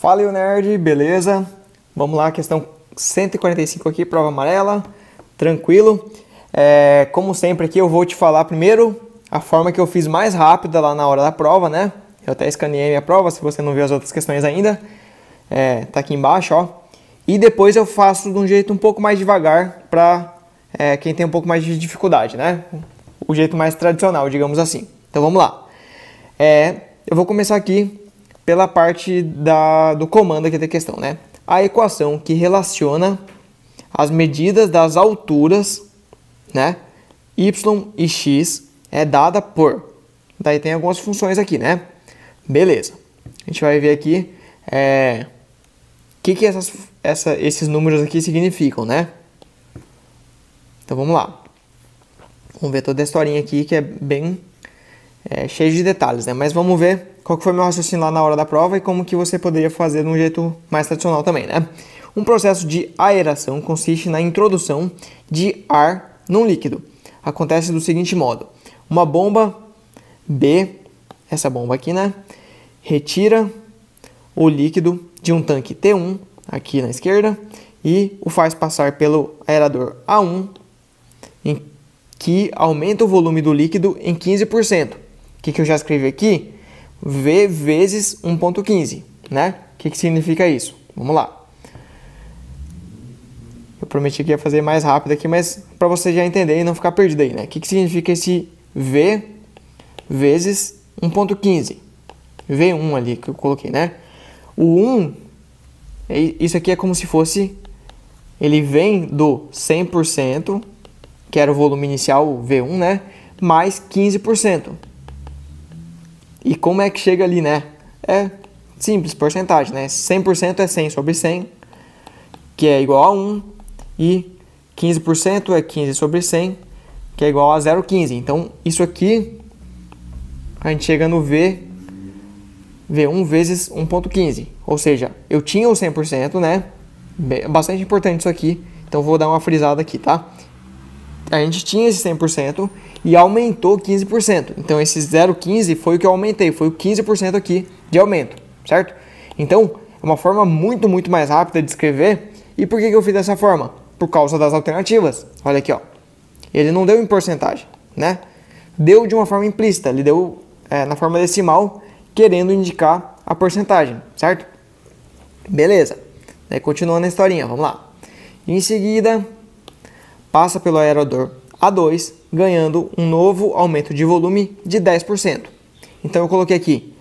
Fala aí, nerd, beleza? Vamos lá, questão 145 aqui, prova amarela, tranquilo. Como sempre aqui eu vou te falar primeiro a forma que eu fiz mais rápida lá na hora da prova, né? Eu até escaneei minha prova, se você não viu as outras questões ainda, tá aqui embaixo, ó. E depois eu faço de um jeito um pouco mais devagar para quem tem um pouco mais de dificuldade, né? O jeito mais tradicional, digamos assim. Então vamos lá. Eu vou começar aqui pela parte do comando aqui da questão, né? A equação que relaciona as medidas das alturas, né? Y e X é dada por... Daí tem algumas funções aqui, né? Beleza. A gente vai ver aqui o que esses números aqui significam, né? Então vamos lá. Vamos ver toda a historinha aqui que é bem cheia de detalhes, né? Mas vamos ver qual que foi meu raciocínio lá na hora da prova e como que você poderia fazer de um jeito mais tradicional também, né? Um processo de aeração consiste na introdução de ar num líquido. Acontece do seguinte modo: uma bomba B, essa bomba aqui, né? Retira o líquido de um tanque T1, aqui na esquerda, e o faz passar pelo aerador A1, que aumenta o volume do líquido em 15%. O que eu já escrevi aqui? V vezes 1,15, né? O que significa isso? Vamos lá. Eu prometi que ia fazer mais rápido aqui, mas para você já entender e não ficar perdido aí, né? O que significa esse V vezes 1,15? V1 ali que eu coloquei, né? O 1, isso aqui é como se fosse... Ele vem do 100%, que era o volume inicial, V1, né? Mais 15%. E como é que chega ali, né? É simples, porcentagem, né? 100% é 100 sobre 100, que é igual a 1. E 15% é 15 sobre 100, que é igual a 0,15. Então, isso aqui, a gente chega no V1 vezes 1,15. Ou seja, eu tinha o 100%, né? Bastante importante isso aqui. Então, vou dar uma frisada aqui, tá? A gente tinha esse 100% e aumentou 15%. Então, esse 0,15 foi o que eu aumentei. Foi o 15% aqui de aumento, certo? Então, é uma forma muito, muito mais rápida de escrever. E por que eu fiz dessa forma? Por causa das alternativas. Olha aqui, ó. Ele não deu em porcentagem, né? Deu de uma forma implícita. Ele deu na forma decimal, querendo indicar a porcentagem, certo? Beleza. Daí, continuando a historinha, vamos lá. Em seguida, passa pelo aerador A2, ganhando um novo aumento de volume de 10%. Então, eu coloquei aqui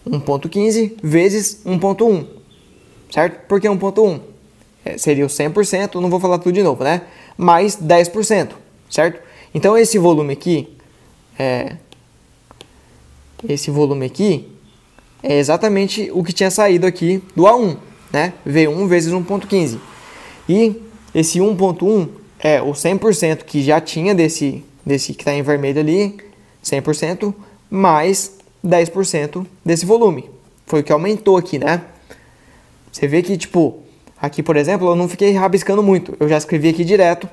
1,15 vezes 1,1, certo? Por que 1,1? Seria o 100%, não vou falar tudo de novo, né? Mais 10%, certo? Então, esse volume aqui é exatamente o que tinha saído aqui do A1, né? V1 vezes 1,15. E esse 1,1 é o 100% que já tinha desse que está em vermelho ali, 100%, mais 10% desse volume. Foi o que aumentou aqui, né? Você vê que, tipo, aqui, por exemplo, eu não fiquei rabiscando muito. Eu já escrevi aqui direto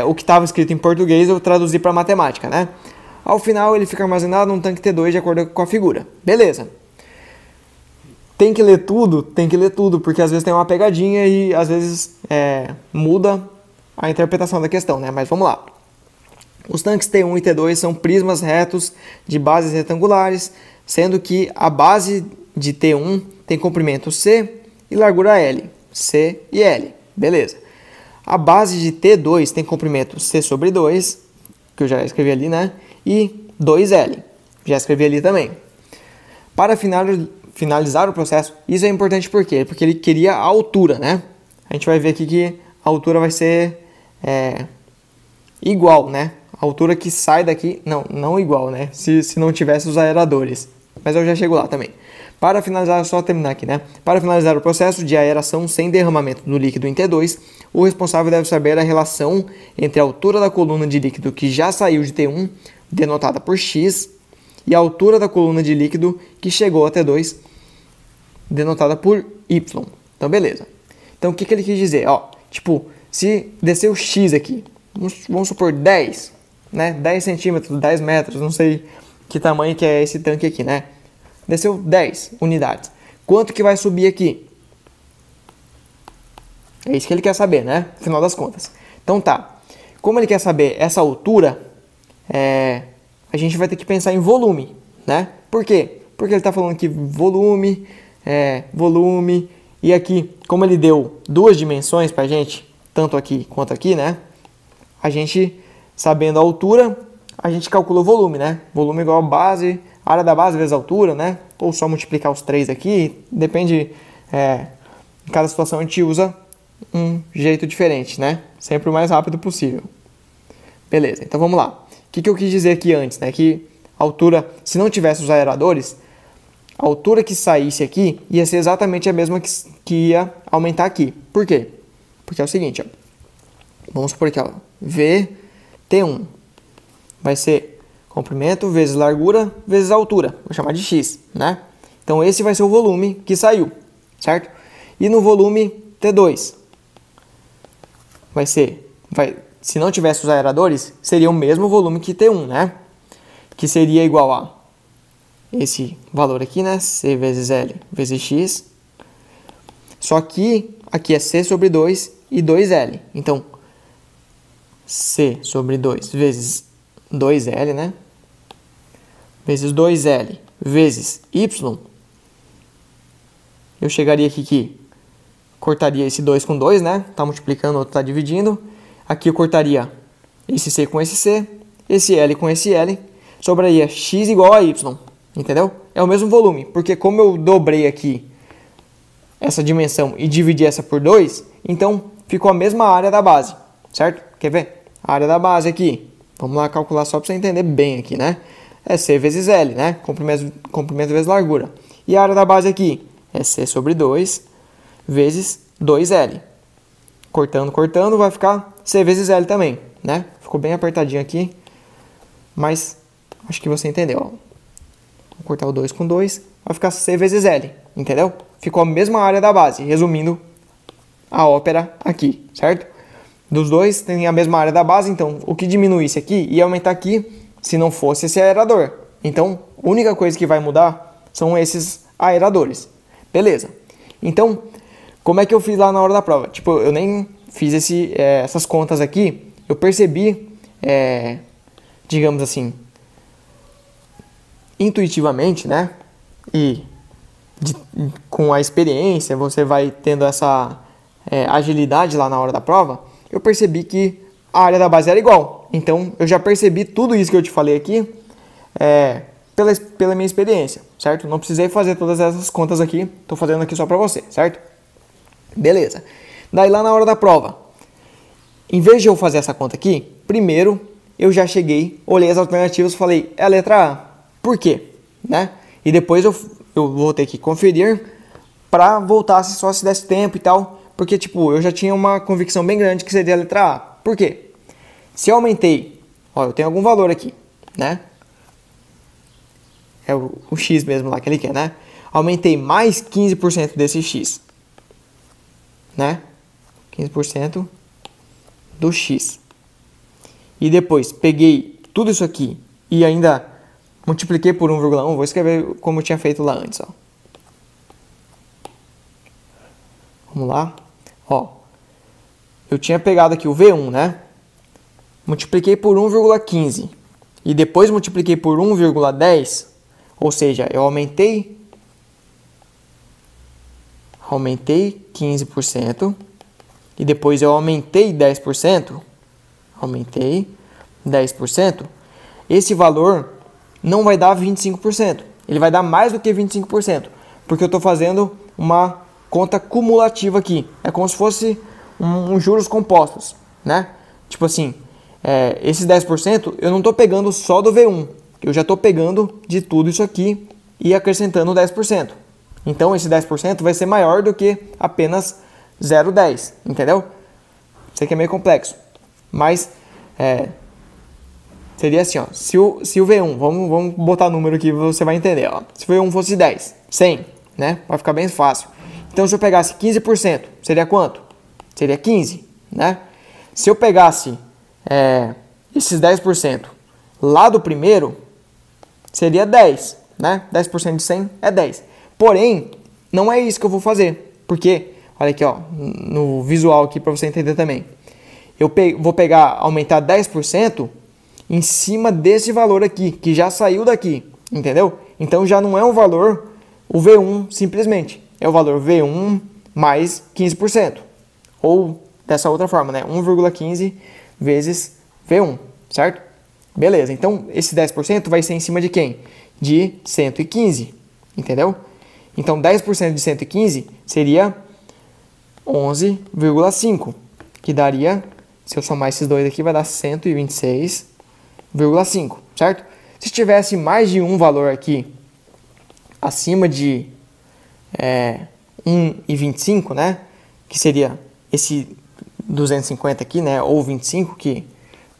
o que estava escrito em português, eu traduzi para matemática, né? Ao final, ele fica armazenado num tanque T2 de acordo com a figura. Beleza. Tem que ler tudo, porque às vezes tem uma pegadinha e às vezes muda a interpretação da questão, né? Mas vamos lá. Os tanques T1 e T2 são prismas retos de bases retangulares, sendo que a base de T1 tem comprimento C e largura L. C e L. Beleza. A base de T2 tem comprimento C sobre 2, que eu já escrevi ali, né? E 2L. Já escrevi ali também. Para finalizar o processo, isso é importante por quê? Porque ele queria a altura, né? A gente vai ver aqui que a altura vai ser igual, né? A altura que sai daqui, não igual, né? Se não tivesse os aeradores. Mas eu já chego lá também. Para finalizar, só terminar aqui, né? Para finalizar o processo de aeração sem derramamento do líquido em T2, o responsável deve saber a relação entre a altura da coluna de líquido que já saiu de T1, denotada por X, e a altura da coluna de líquido que chegou a T2, denotada por Y. Então, beleza. Então, o que ele quis dizer? Ó, tipo, se descer o X aqui, vamos supor 10, né? 10 centímetros, 10 metros, não sei que tamanho que é esse tanque aqui, né? Desceu 10 unidades. quanto que vai subir aqui? É isso que ele quer saber, né? No final das contas. Então tá. Como ele quer saber essa altura, a gente vai ter que pensar em volume, né? Por quê? Porque ele está falando que volume, volume, e aqui, como ele deu duas dimensões pra gente, tanto aqui quanto aqui, né? A gente, sabendo a altura, a gente calcula o volume, né? Volume igual a base, área da base vezes a altura, né? Ou só multiplicar os três aqui, depende, em cada situação a gente usa um jeito diferente, né? Sempre o mais rápido possível. Beleza, então vamos lá. O que eu quis dizer aqui antes, né? Que a altura, se não tivesse os aeradores, a altura que saísse aqui ia ser exatamente a mesma que ia aumentar aqui. Por quê? Porque é o seguinte, ó. Vamos supor aqui, ó. VT1 vai ser comprimento vezes largura vezes altura. Vou chamar de x, né? Então esse vai ser o volume que saiu, certo? E no volume T2 se não tivesse os aeradores, seria o mesmo volume que T1, né? Que seria igual a esse valor aqui, né? C vezes L vezes X. Só que aqui é C sobre 2 e 2L. Então, C sobre 2 vezes 2L, né? Vezes 2L vezes Y. Eu chegaria aqui que cortaria esse 2 com 2, né? Tá multiplicando, o outro tá dividindo. Aqui eu cortaria esse C com esse C, esse L com esse L. Sobraria X igual a Y. Entendeu? É o mesmo volume, porque como eu dobrei aqui essa dimensão e dividi essa por 2, então ficou a mesma área da base, certo? Quer ver? A área da base aqui, vamos lá calcular só para você entender bem aqui, né? É C vezes L, né? Comprimento vezes largura. E a área da base aqui é C sobre 2 vezes 2L. Cortando, cortando, vai ficar C vezes L também, né? Ficou bem apertadinho aqui, mas acho que você entendeu, ó. Vou cortar o 2 com 2, vai ficar C vezes L, entendeu? Ficou a mesma área da base, resumindo a ópera aqui, certo? Dos dois tem a mesma área da base, então o que diminuísse aqui ia aumentar aqui se não fosse esse aerador. Então, a única coisa que vai mudar são esses aeradores. Beleza. Então, como é que eu fiz lá na hora da prova? Tipo, eu nem fiz essas contas aqui, eu percebi, digamos assim, intuitivamente, né? E com a experiência, você vai tendo essa agilidade lá na hora da prova. Eu percebi que a área da base era igual. Então, eu já percebi tudo isso que eu te falei aqui pela minha experiência, certo? Não precisei fazer todas essas contas aqui. Estou fazendo aqui só para você, certo? Beleza. Daí, lá na hora da prova, em vez de eu fazer essa conta aqui, primeiro eu já cheguei, olhei as alternativas e falei, é a letra A. Por quê? Né? E depois eu vou ter que conferir para voltar só se desse tempo e tal. Porque, tipo, eu já tinha uma convicção bem grande que seria a letra A. Por quê? Se eu aumentei, ó, eu tenho algum valor aqui, né? É o X mesmo lá que ele quer, né? Aumentei mais 15% desse X, né? 15% do X. E depois peguei tudo isso aqui e ainda multipliquei por 1,1, vou escrever como eu tinha feito lá antes, ó. Vamos lá. Ó, eu tinha pegado aqui o V1, né? Multipliquei por 1,15 e depois multipliquei por 1,10, ou seja, eu aumentei 15% e depois eu aumentei 10%, esse valor não vai dar 25%, ele vai dar mais do que 25%, porque eu estou fazendo uma conta cumulativa aqui, é como se fosse um juros compostos, né? Tipo assim, esses 10% eu não estou pegando só do V1, eu já estou pegando de tudo isso aqui e acrescentando 10%. Então esse 10% vai ser maior do que apenas 0,10, entendeu? Sei que é meio complexo, mas seria assim, ó, se o V1, vamos botar número aqui, você vai entender, ó. Se o V1 fosse 10, 100, né? Vai ficar bem fácil. Então se eu pegasse 15%, seria quanto? Seria 15, né? Se eu pegasse esses 10% lá do primeiro, seria 10, né? 10% de 100 é 10. Porém, não é isso que eu vou fazer. Porque, olha aqui, ó, no visual aqui para você entender também. Eu vou pegar, aumentar 10% em cima desse valor aqui, que já saiu daqui, entendeu? Então já não é um valor, o V1 simplesmente. É o valor V1 mais 15%. Ou dessa outra forma, né? 1,15 vezes V1, certo? Beleza, então esse 10% vai ser em cima de quem? De 115, entendeu? Então 10% de 115 seria 11,5, que daria, se eu somar esses dois aqui, vai dar 126,5, certo? Se tivesse mais de um valor aqui, acima de 1,25, né? Que seria esse 250 aqui, né? Ou 25, que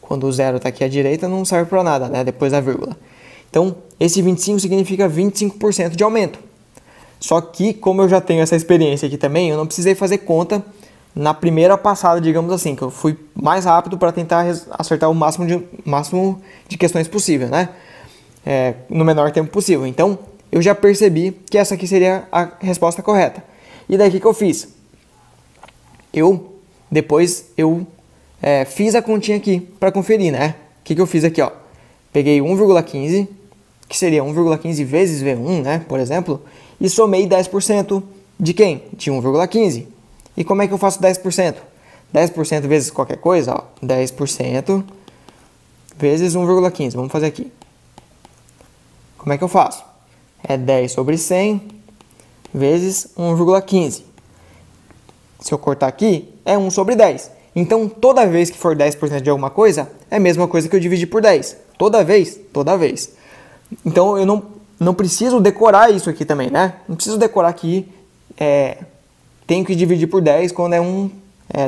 quando o zero está aqui à direita não serve para nada, né? Depois da vírgula. Então, esse 25 significa 25% de aumento. Só que, como eu já tenho essa experiência aqui também, eu não precisei fazer conta na primeira passada, digamos assim, que eu fui mais rápido para tentar acertar o máximo de questões possível, né? No menor tempo possível. Então, eu já percebi que essa aqui seria a resposta correta. E daí, o que eu fiz? Depois eu fiz a continha aqui para conferir, né? O que eu fiz aqui, ó? Peguei 1,15, que seria 1,15 vezes V1, né? Por exemplo, e somei 10% de quem? De 1,15. E como é que eu faço 10%? 10% vezes qualquer coisa, ó. 10% vezes 1,15. Vamos fazer aqui. Como é que eu faço? É 10 sobre 100 vezes 1,15. Se eu cortar aqui, é 1 sobre 10. Então, toda vez que for 10% de alguma coisa, é a mesma coisa que eu dividir por 10. Toda vez, toda vez. Então, eu não preciso decorar isso aqui também, né? Não preciso decorar que tenho que dividir por 10 quando é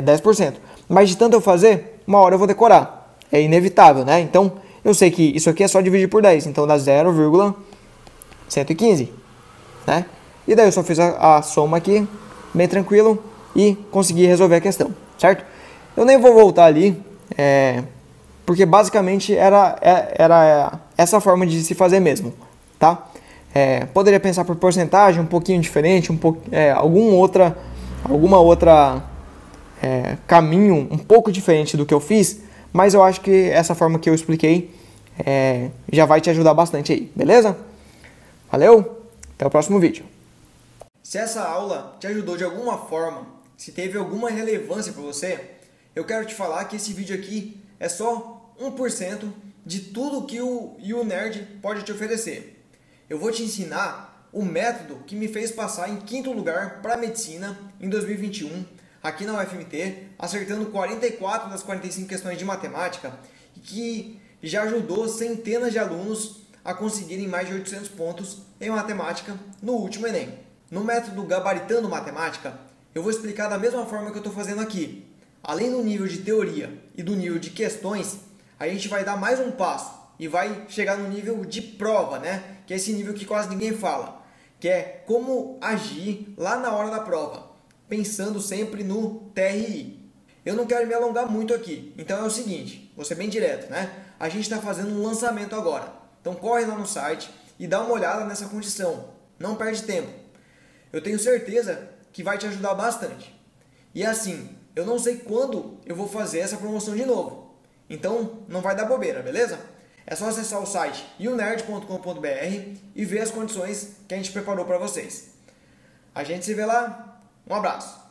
10%. Mas de tanto eu fazer, uma hora eu vou decorar. É inevitável, né? Então, eu sei que isso aqui é só dividir por 10. Então, dá 0,115, né? E daí eu só fiz a soma aqui, bem tranquilo, e consegui resolver a questão, certo? Eu nem vou voltar ali, porque basicamente era essa forma de se fazer mesmo, tá? Poderia pensar por porcentagem, um pouquinho diferente, alguma outra caminho um pouco diferente do que eu fiz, mas eu acho que essa forma que eu expliquei já vai te ajudar bastante aí, beleza? Valeu, até o próximo vídeo. Se essa aula te ajudou de alguma forma, se teve alguma relevância para você, eu quero te falar que esse vídeo aqui é só 1% de tudo que o YouNerd pode te oferecer. Eu vou te ensinar o método que me fez passar em 5º lugar para medicina em 2021, aqui na UFMT, acertando 44 das 45 questões de matemática, e que já ajudou centenas de alunos a conseguirem mais de 800 pontos em matemática no último Enem. No método Gabaritando Matemática, eu vou explicar da mesma forma que eu estou fazendo aqui. Além do nível de teoria e do nível de questões, a gente vai dar mais um passo e vai chegar no nível de prova, né? Que é esse nível que quase ninguém fala, que é como agir lá na hora da prova, pensando sempre no TRI. Eu não quero me alongar muito aqui, então é o seguinte, vou ser bem direto, né? A gente está fazendo um lançamento agora, então corre lá no site e dá uma olhada nessa condição, não perde tempo. Eu tenho certeza que vai te ajudar bastante. E assim, eu não sei quando eu vou fazer essa promoção de novo. Então, não vai dar bobeira, beleza? É só acessar o site younerd.com.br e ver as condições que a gente preparou para vocês. A gente se vê lá. Um abraço.